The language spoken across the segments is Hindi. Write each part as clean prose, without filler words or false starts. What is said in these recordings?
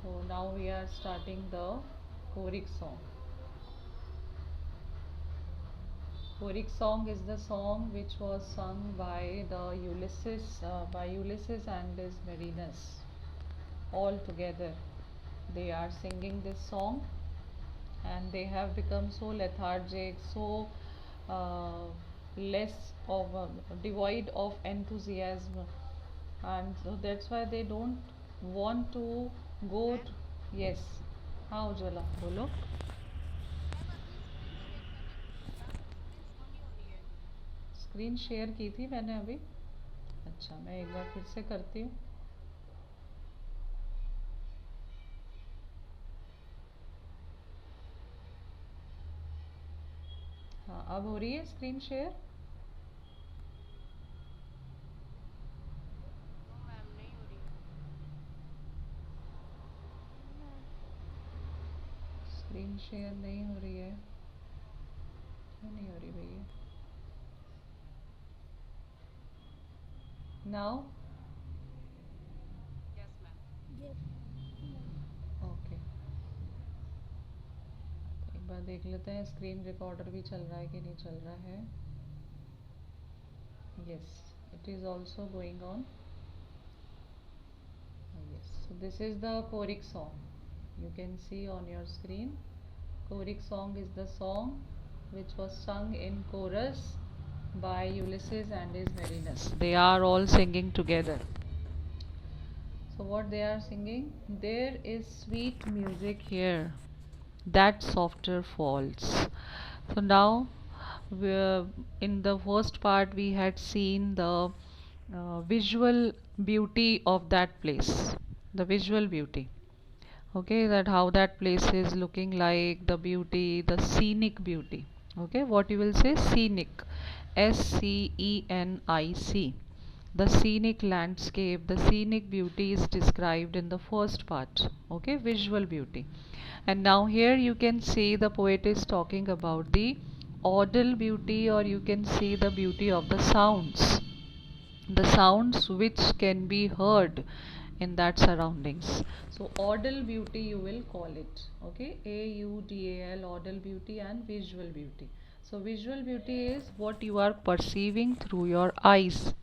So now we are starting the choric song. Choric song is the song which was sung by Ulysses and his Marinus. All together, they are singing this song, and they have become so lethargic, so uh, less of devoid of enthusiasm, and so that's why they don't want to go to, yes. हाँ उज्ज्वला बोलो. स्क्रीन शेयर की थी मैंने अभी. अच्छा, मैं एक बार फिर से करती हूँ. हाँ, अब हो रही है स्क्रीन शेयर. स्क्रीन शेयर नहीं हो रही है. क्यों नहीं हो रही भैया? Now okay. एक बार देख लेते हैं स्क्रीन रिकॉर्डर भी चल रहा है कि नहीं चल रहा है. yes, it is also going on. Yes, so this is the choric song. You can see on your screen. Choric song is the song which was sung in chorus by Ulysses and his Marinus. They are all singing together. So what they are singing? There is sweet music here that softer falls. So now in the first part we had seen the visual beauty of that place, the visual beauty. Okay, that how that place is looking like, the beauty, the scenic beauty. Okay, what you will say? Scenic, SCENIC. The scenic landscape, the scenic beauty is described in the first part. Okay, visual beauty. And now here you can see the poet is talking about the audible beauty, or you can see the beauty of the sounds which can be heard in that surroundings. So audible beauty you will call it. Okay, AUDAL, audible beauty, and visual beauty. So visual beauty is what you are perceiving through your eyes,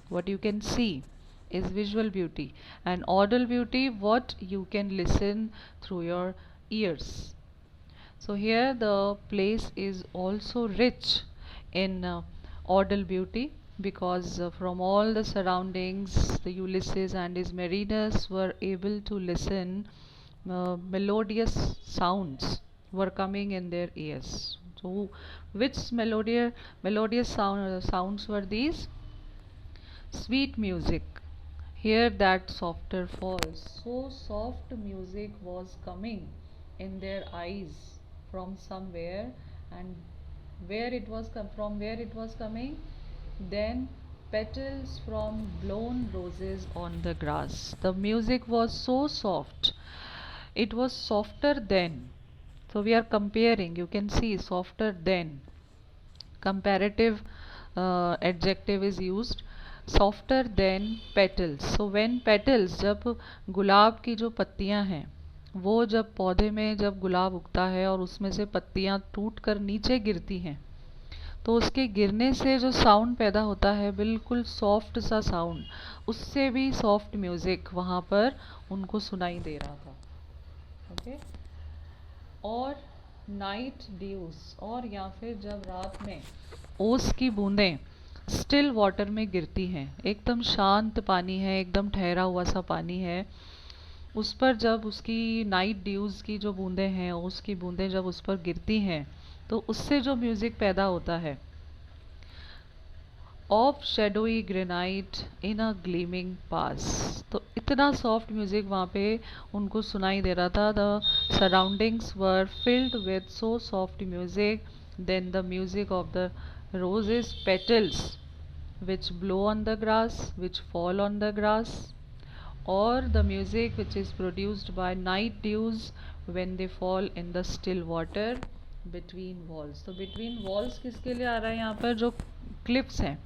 what you can see is visual beauty, and audible beauty what you can listen through your ears. So here the place is also rich in audible beauty, because from all the surroundings the Ulysses and his mariners were able to listen, melodious sounds were coming in their ears. So which melodious sounds were these? Sweet music, hear that softer falls. So soft music was coming in their eyes from somewhere, and where it was coming? Then petals from blown roses on the grass. The music was so soft. It was softer than. So we are comparing. You can see softer than. Comparative adjective is used. Softer than petals. So when petals, जब गुलाब की जो पत्तियां हैं, वो जब पौधे में जब गुलाब उगता है और उसमें से पत्तियां टूट कर नीचे गिरती हैं, तो उसके गिरने से जो साउंड पैदा होता है, बिल्कुल सॉफ्ट सा साउंड, उससे भी सॉफ्ट म्यूजिक वहाँ पर उनको सुनाई दे रहा था. ओके. और नाइट ड्यूज, और या फिर जब रात में ओस की बूंदें स्टिल वाटर में गिरती हैं, एकदम शांत पानी है, एकदम ठहरा हुआ सा पानी है, उस पर जब उसकी नाइट ड्यूज की जो बूंदें हैं, ओस की बूंदें जब उस पर गिरती हैं, तो उससे जो म्यूज़िक पैदा होता है, of shadowy granite in a gleaming pass. तो इतना सॉफ्ट म्यूजिक वहाँ पे उनको सुनाई दे रहा था. The surroundings were filled with so soft music, then the music of the roses petals which blow on the grass, which fall on the grass, or the music which is produced by night dews when they fall in the still water between walls. तो between walls किसके लिए आ रहा है यहाँ पर? जो cliffs हैं,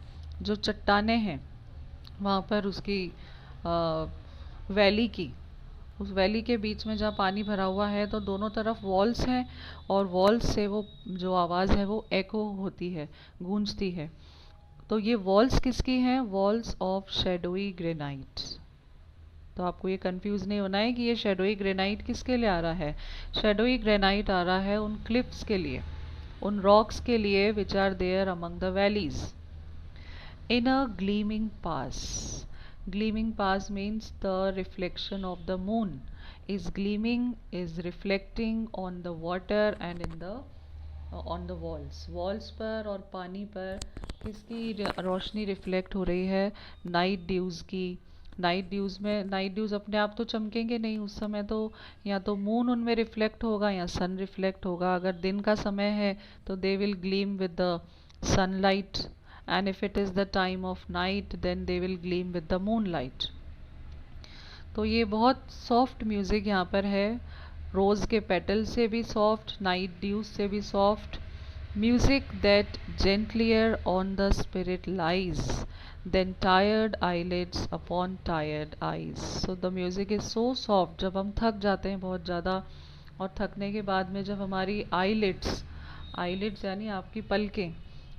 जो चट्टानें हैं, वहाँ पर उसकी वैली की, उस वैली के बीच में जहाँ पानी भरा हुआ है तो दोनों तरफ वॉल्स हैं, और वॉल्स से वो जो आवाज़ है वो एको होती है, गूंजती है। तो ये वॉल्स किसकी हैं? Walls of shadowy granite. तो आपको ये कंफ्यूज नहीं होना है कि ये शेडोई ग्रेनाइट किसके लिए आ रहा है। शेडोई ग्रेनाइट आ रहा है उन क्लिफ्स के लिए, उन रॉक्स के लिए which are there among the valleys in a gleaming pass. Gleaming pass means the reflection of the moon is gleaming, is reflecting on the water and in the on the walls. Walls पर और पानी पर किसकी रोशनी रिफ्लेक्ट हो रही है? नाइट ड्यूज की। नाइट ड्यूज में, नाइट ड्यूज अपने आप तो चमकेंगे नहीं उस समय, तो या तो मून उनमें रिफ्लेक्ट होगा या सन रिफ्लेक्ट होगा। अगर दिन का समय है तो they will gleam with the sunlight, and if it is the time of night then they will gleam with the moonlight. तो ये बहुत सॉफ्ट म्यूज़िक यहाँ पर है, रोज़ के पेटल से भी सॉफ्ट, नाइट ड्यूज से भी soft. Music that gentlier on the spirit lies than tired eyelids upon tired eyes. So the music is so soft. जब हम थक जाते हैं बहुत ज़्यादा, और थकने के बाद में जब हमारी आईलिड्स, आईलिड्स यानी आपकी पलकें,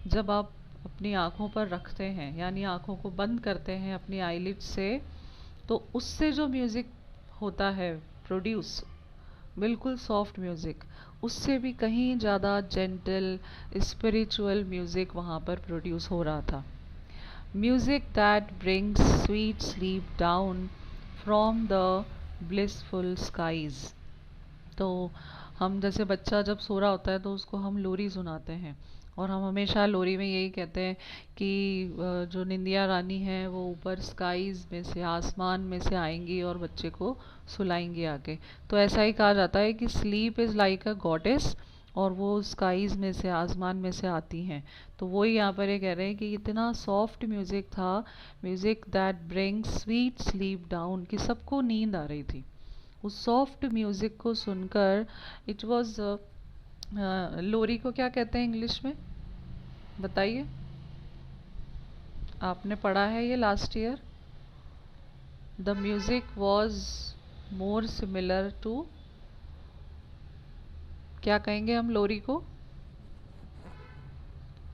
जब आप अपनी आँखों पर रखते हैं यानी आँखों को बंद करते हैं अपनी आईलिड से, तो उससे जो म्यूज़िक होता है प्रोड्यूस, बिल्कुल सॉफ्ट म्यूज़िक, उससे भी कहीं ज़्यादा जेंटल स्पिरिचुअल म्यूज़िक वहाँ पर प्रोड्यूस हो रहा था। Music that brings sweet sleep down from the blissful skies. तो हम जैसे बच्चा जब सो रहा होता है तो उसको हम लोरी सुनाते हैं, और हम हमेशा लोरी में यही कहते हैं कि जो निंदिया रानी है वो ऊपर स्काईज में से, आसमान में से आएंगी और बच्चे को सुलाएंगी आके। तो ऐसा ही कहा जाता है कि sleep is like a goddess, और वो स्काईज में से, आसमान में से आती हैं। तो वही यहाँ पर ये कह रहे हैं कि इतना सॉफ्ट म्यूज़िक था, music that brings sweet sleep down, कि सबको नींद आ रही थी उस सॉफ्ट म्यूज़िक को सुनकर। इट वॉज, लोरी को क्या कहते हैं इंग्लिश में बताइए? आपने पढ़ा है ये last year? The music was more similar to, क्या कहेंगे हम लोरी को?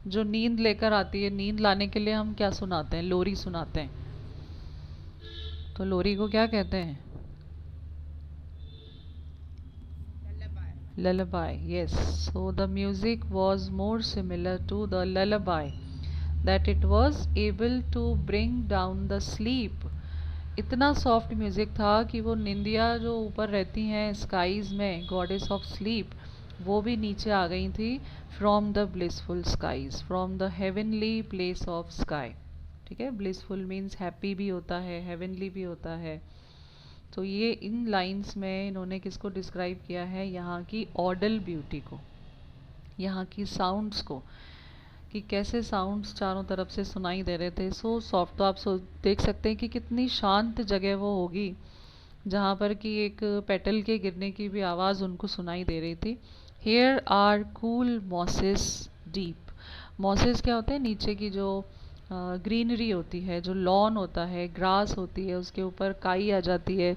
जो नींद लेकर आती है, नींद लाने के लिए हम क्या सुनाते हैं? लोरी सुनाते हैं। तो लोरी को क्या कहते हैं? lullaby. Yes, so the music was more similar to the lullaby, that it was able to bring down the sleep. इतना सॉफ्ट म्यूज़िक था कि वो निंदिया जो ऊपर रहती हैं स्काईज में, गॉडेस ऑफ स्लीप, वो भी नीचे आ गई थी from the blissful skies, from the heavenly place of sky. ठीक है, ब्लिसफुल मीन्स हैप्पी भी होता है, हेवनली भी होता है। तो ये इन लाइंस में इन्होंने किसको डिस्क्राइब किया है? यहाँ की ऑडल ब्यूटी को, यहाँ की साउंड्स को, कि कैसे साउंड्स चारों तरफ से सुनाई दे रहे थे, सो सॉफ्ट। तो आप देख सकते हैं कि कितनी शांत जगह वो होगी जहाँ पर कि एक पेटल के गिरने की भी आवाज़ उनको सुनाई दे रही थी। Here are cool mosses deep. Mosses क्या होते हैं? नीचे की जो ग्रीनरी होती है, जो लॉन होता है, ग्रास होती है, उसके ऊपर काई आ जाती है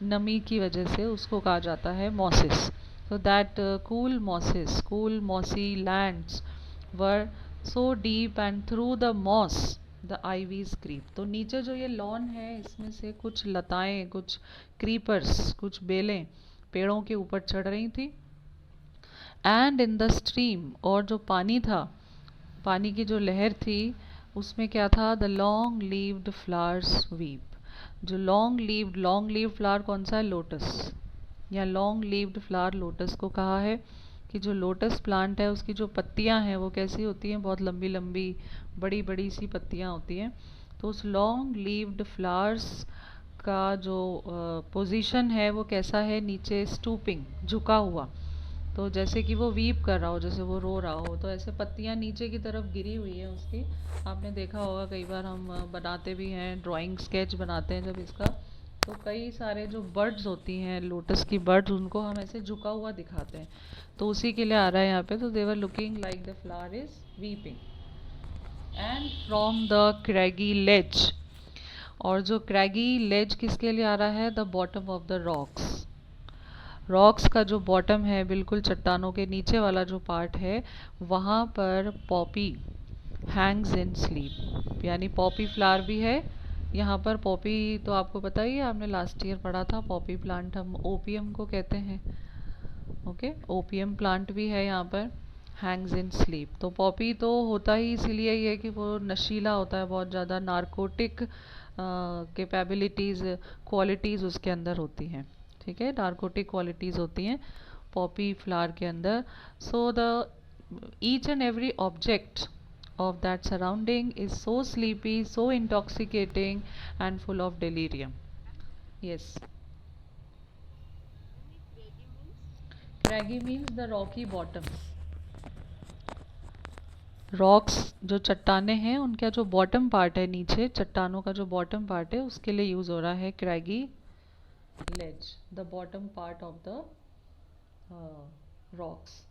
नमी की वजह से, उसको कहा जाता है mosses. so that cool mossy lands were so deep and through the moss the ivies creep। तो नीचे जो ये लॉन है इसमें से कुछ लताएं, कुछ क्रीपर्स, कुछ बेलें पेड़ों के ऊपर चढ़ रही थी। एंड इन द स्ट्रीम, और जो पानी था, पानी की जो लहर थी, उसमें क्या था? The long levied flowers weep. जो लॉन्ग लीव्ड फ्लावर कौन सा है? लोटस, या लॉन्ग लीव्ड फ्लावर लोटस को कहा है कि जो लोटस प्लांट है उसकी जो पत्तियां हैं वो कैसी होती हैं? बहुत लंबी लंबी बड़ी बड़ी सी पत्तियां होती हैं। तो उस लॉन्ग लीव्ड फ्लावर्स का जो पोजीशन है वो कैसा है? नीचे स्टूपिंग, झुका हुआ। तो जैसे कि वो वीप कर रहा हो, जैसे वो रो रहा हो, तो ऐसे पत्तियां नीचे की तरफ गिरी हुई है उसकी। आपने देखा होगा, कई बार हम बनाते भी हैं, ड्राइंग स्केच बनाते हैं जब इसका, तो कई सारे जो बर्ड्स होती हैं, लोटस की बर्ड्स, उनको हम ऐसे झुका हुआ दिखाते हैं। तो उसी के लिए आ रहा है यहाँ पे। तो they're looking like the flower is weeping. And from the craggy ledge और जो क्रैगी लेज किसके लिए आ रहा है? The bottom of the rocks. Rocks का जो बॉटम है, बिल्कुल चट्टानों के नीचे वाला जो पार्ट है, वहाँ पर पॉपी हैंग्स इन स्लीप, यानी पॉपी फ्लावर भी है यहाँ पर। पॉपी तो आपको पता ही है, आपने लास्ट ईयर पढ़ा था, पॉपी प्लांट हम ओपियम को कहते हैं। ओके, ओपियम प्लांट भी है यहाँ पर, हैंग्स इन स्लीप। तो पॉपी तो होता ही इसीलिए ही है कि वो नशीला होता है, बहुत ज़्यादा नारकोटिक कैपेबिलिटीज़, क्वालिटीज़ उसके अंदर होती हैं। ठीक है, नारकोटिक क्वालिटीज़ होती हैं पॉपी फ्लावर के अंदर। So the each and every object of that surrounding is so sleepy, so intoxicating and full of delirium. Yes. Craggy means the rocky bottoms. Rocks जो चट्टाने हैं, उनका जो बॉटम पार्ट है, नीचे चट्टानों का जो बॉटम पार्ट है, उसके लिए यूज़ हो रहा है craggy ledge, the bottom part of the rocks.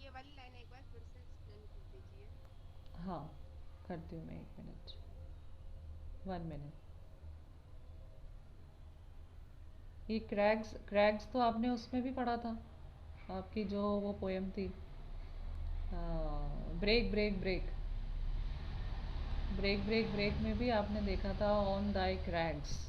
ये वाली लाइन एक बार फिर से एक्सप्लेन कर दीजिए। हाँ, करती हूँ मैं, 1 मिनट, 1 मिनट। ये क्रैग्स, क्रैग्स तो आपने उसमें भी पढ़ा था, आपकी जो वो पोएम थी, break break break, break break break में भी आपने देखा था ऑन दाई क्रैग्स।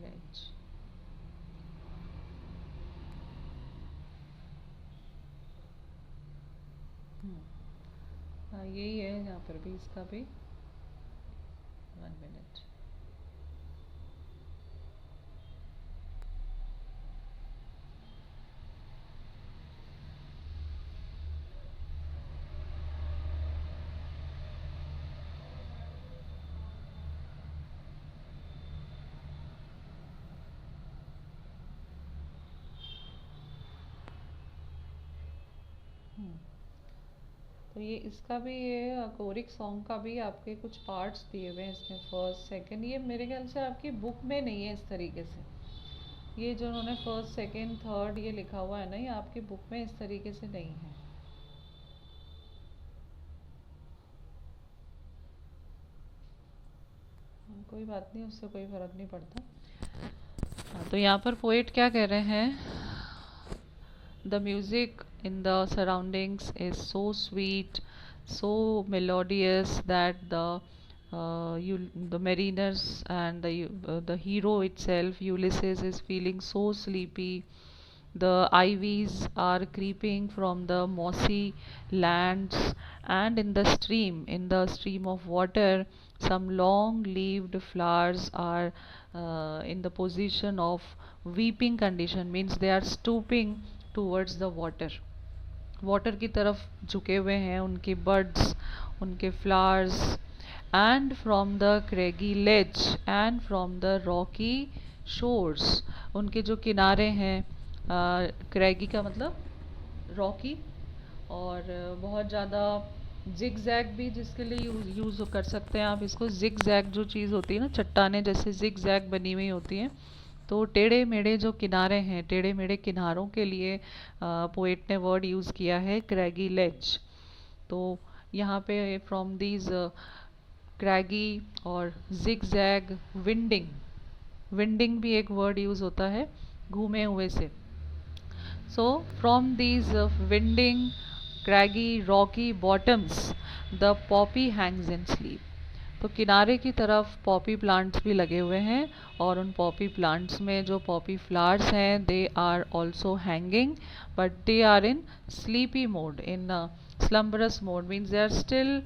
लेज, हाँ यही है यहाँ पर भी, इसका भी 1 मिनट। तो ये इसका भी, ये कोरिक सॉन्ग का भी आपके कुछ पार्ट्स दिए हुए हैं इसमें, फर्स्ट सेकंड। ये मेरे ख्याल से आपकी बुक में नहीं है इस तरीके से, ये जो उन्होंने फर्स्ट सेकंड थर्ड ये लिखा हुआ है ना, ये आपकी बुक में इस तरीके से नहीं है। कोई बात नहीं, उससे कोई फ़र्क नहीं पड़ता। हाँ, तो यहाँ पर पोएट क्या कह रहे हैं? The music in the surroundings is so sweet, so melodious that the mariners and the hero itself, Ulysses, is feeling so sleepy. The ivies are creeping from the mossy lands, and in the stream of water, some long-leaved flowers are in the position of weeping condition, means they are stooping towards the water, water की तरफ झुके हुए हैं उनके बर्ड्स, उनके flowers. And from the craggy ledge and from the rocky shores, उनके जो किनारे हैं, क्रेगी का मतलब रॉकी, और बहुत ज़्यादा जिग जैग भी जिसके लिए यूज़ कर सकते हैं आप इसको। जिग जैग जो चीज़ होती है ना, चट्टाने जैसे जिग जैग बनी हुई होती हैं, तो टेढ़े मेढ़े जो किनारे हैं, टेढ़े मेढ़े किनारों के लिए पोएट ने वर्ड यूज़ किया है क्रैगी लेज। तो यहाँ पे फ्रॉम दीज क्रैगी और जिग जैग, विंडिंग, विंडिंग भी एक वर्ड यूज़ होता है, घूमे हुए से। So from these winding, craggy, rocky bottoms, the poppy hangs in sleep. तो किनारे की तरफ पॉपी प्लांट्स भी लगे हुए हैं, और उन पॉपी प्लांट्स में जो पॉपी फ्लावर्स हैं, they are also hanging, but they are in sleepy mode, in slumberous mode, means they are still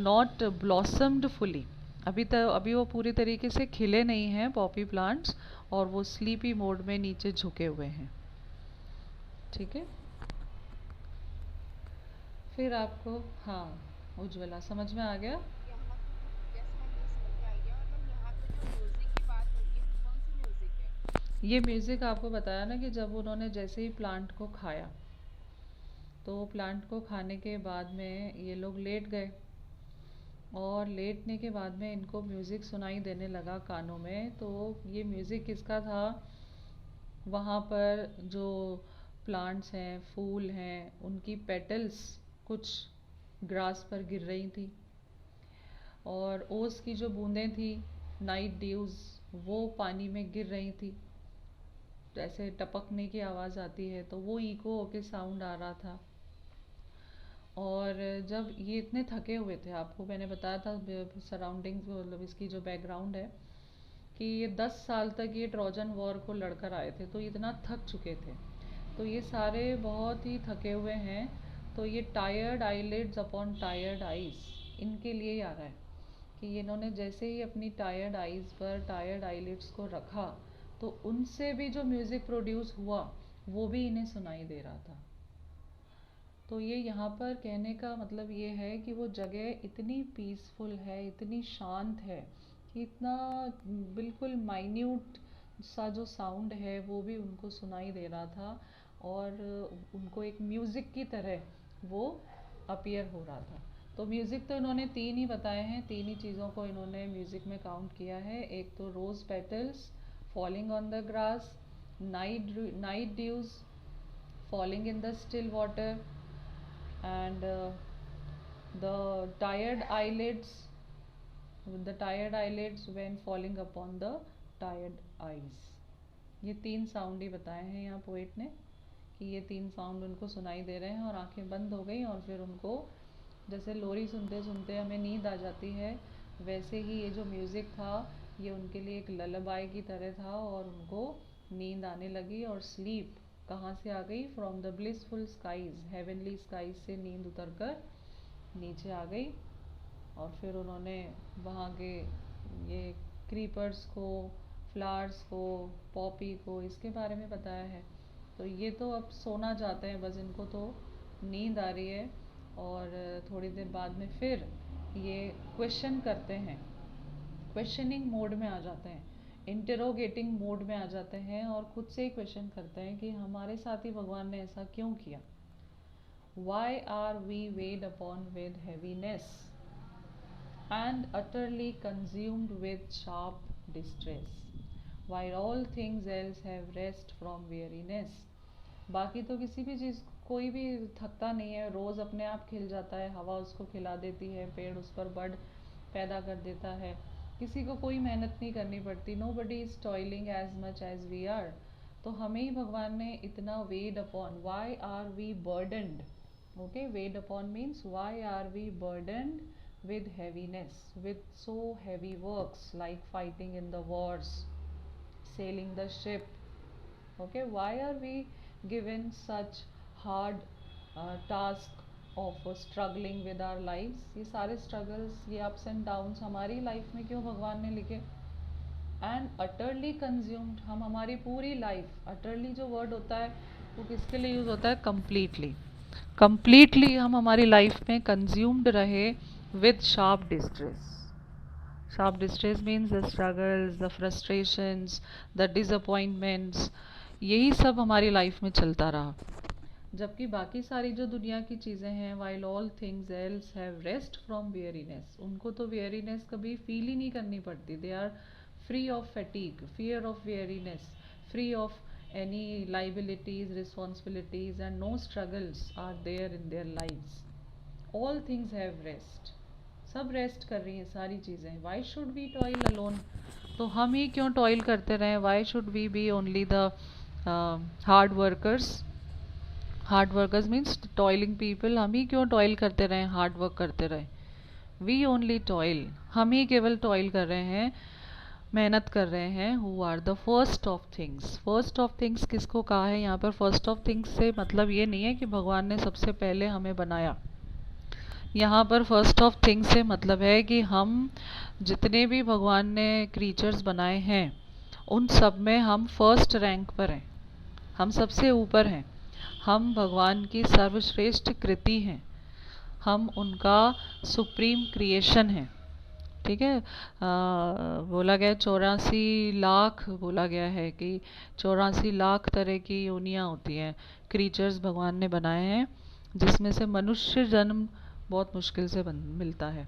not blossomed fully. अभी वो पूरी तरीके से खिले नहीं हैं पॉपी प्लांट्स, और वो स्लीपी मोड में नीचे झुके हुए हैं। ठीक है, फिर आपको, हाँ उज्ज्वला, समझ में आ गया? यहाँ पे जो, यस मैम, ये समझ में आ गया। और मैम यहाँ पे जो म्यूजिक की बात हो रही है, वो कौन सी म्यूजिक है? ये म्यूज़िक आपको बताया ना कि जब उन्होंने जैसे ही प्लांट को खाया, तो प्लांट को खाने के बाद में ये लोग लेट गए, और लेटने के बाद में इनको म्यूज़िक सुनाई देने लगा कानों में। तो ये म्यूज़िक किसका था? वहाँ पर जो प्लांट्स हैं, फूल हैं, उनकी पेटल्स कुछ ग्रास पर गिर रही थी, और ओस की जो बूंदें थी, नाइट ड्यूज, वो पानी में गिर रही थी। तो ऐसे टपकने की आवाज़ आती है, तो वो इको होके साउंड आ रहा था। और जब ये इतने थके हुए थे, आपको मैंने बताया था सराउंडिंग्स, मतलब इसकी जो बैकग्राउंड है, कि ये 10 साल तक ये ट्रोजन वॉर को लड़कर आए थे, तो इतना थक चुके थे। तो ये सारे बहुत ही थके हुए हैं। तो ये tired eyelids upon tired eyes, इनके लिए ही आ रहा है कि इन्होंने जैसे ही अपनी टायर्ड आईज पर टायर्ड आईलिड्स को रखा, तो उनसे भी जो म्यूज़िक प्रोड्यूस हुआ वो भी इन्हें सुनाई दे रहा था। तो ये यहाँ पर कहने का मतलब ये है कि वो जगह इतनी पीसफुल है, इतनी शांत है, कि इतना बिल्कुल माइन्यूट सा जो साउंड है वो भी उनको सुनाई दे रहा था, और उनको एक म्यूज़िक की तरह वो अपीयर हो रहा था। तो म्यूज़िक तो इन्होंने 3 ही बताए हैं, 3 ही चीज़ों को इन्होंने म्यूज़िक में काउंट किया है। एक तो rose petals falling on the grass, night dews falling in the still water, and the tired eyelids the tired eyelids when falling upon the tired eyes। ये 3 साउंड ही बताए हैं यहाँ पोएट ने, कि ये 3 साउंड उनको सुनाई दे रहे हैं, और आंखें बंद हो गई, और फिर उनको जैसे लोरी सुनते सुनते हमें नींद आ जाती है, वैसे ही ये जो म्यूज़िक था ये उनके लिए एक ललबाई की तरह था, और उनको नींद आने लगी। और स्लीप कहाँ से आ गई? From the blissful skies, heavenly skies से नींद उतर कर नीचे आ गई। और फिर उन्होंने वहाँ के ये क्रीपर्स को, फ्लावर्स को, पॉपी को, इसके बारे में बताया है। तो ये तो अब सोना चाहते हैं, बस इनको तो नींद आ रही है। और थोड़ी देर बाद में फिर ये क्वेश्चन करते हैं, क्वेश्चनिंग मोड में आ जाते हैं, इंटरोगेटिंग मोड में आ जाते हैं, और खुद से ही क्वेश्चन करते हैं कि हमारे साथ ही भगवान ने ऐसा क्यों किया। Why are we weighed upon with heaviness and utterly consumed with sharp distress, while all things else have rest from weariness? बाकी तो किसी भी चीज़, कोई भी थकता नहीं है, रोज़ अपने आप खिल जाता है, हवा उसको खिला देती है, पेड़ उस पर बर्ड पैदा कर देता है, किसी को कोई मेहनत नहीं करनी पड़ती। Nobody is toiling as much as we are. तो हमें ही भगवान ने इतना weighed upon, why are we burdened, okay, weighed upon means why are we burdened with heaviness, with so heavy works like fighting in the wars, sailing the ship, okay, why are we given such hard task of struggling with our lives? ये सारे struggles, ये ups and downs हमारी लाइफ में क्यों भगवान ने लिखे? एंड अटरली कंज्यूम्ड, हम हमारी पूरी लाइफ, अटरली जो वर्ड होता है वो किसके लिए यूज़ होता है? कंप्लीटली, कंप्लीटली हम हमारी लाइफ में कंज्यूम्ड रहे with sharp distress. Sharp distress means the struggles, the frustrations, the disappointments, यही सब हमारी लाइफ में चलता रहा। जबकि बाकी सारी जो दुनिया की चीज़ें हैं, while all things else have rest from weariness, उनको तो वेयरीनेस कभी फील ही नहीं करनी पड़ती। They are free of fatigue, fear of weariness, free of any liabilities, responsibilities, and no struggles are there in their lives. All things have rest, सब रेस्ट कर रही हैं सारी चीज़ें। why should we toil alone? तो हम ही क्यों टॉयल करते रहें? why should we be only the hard workers? Hard workers means toiling people, हम ही क्यों टॉयल करते रहें, हार्ड वर्क करते रहें? वी ओनली टॉयल, हम ही केवल टॉयल कर रहे हैं, मेहनत कर रहे हैं। Who are the first of things, first of things किसको कहा है यहाँ पर? फर्स्ट ऑफ थिंग्स से मतलब ये नहीं है कि भगवान ने सबसे पहले हमें बनाया। यहाँ पर फर्स्ट ऑफ थिंग्स से मतलब है कि हम जितने भी भगवान ने क्रीचर्स बनाए हैं उन सब में हम फर्स्ट रैंक पर हैं, हम सबसे ऊपर हैं, हम भगवान की सर्वश्रेष्ठ कृति हैं, हम उनका सुप्रीम क्रिएशन है। ठीक है, बोला गया 84 लाख, बोला गया है कि 84 लाख तरह की योनियाँ होती हैं, क्रीचर्स भगवान ने बनाए हैं, जिसमें से मनुष्य जन्म बहुत मुश्किल से मिलता है।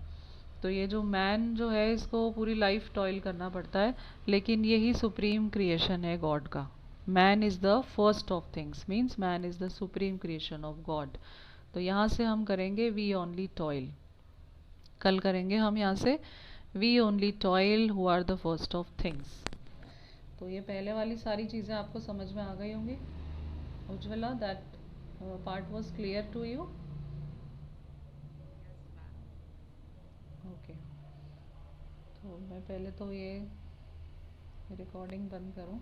तो ये जो मैन जो है इसको पूरी लाइफ टॉयल करना पड़ता है, लेकिन यही सुप्रीम क्रिएशन है गॉड का. Man is the first of things, means man is the supreme creation of God. तो यहाँ से हम करेंगे वी ओनली टॉयल. कल करेंगे हम यहाँ से we only toil who are the first of things. तो ये पहले वाली सारी चीज़ें आपको समझ में आ गई होंगी. Ujjwala, that part was clear to you? Yes, ma'am. Okay. तो मैं पहले तो ये रिकॉर्डिंग बंद करूँ.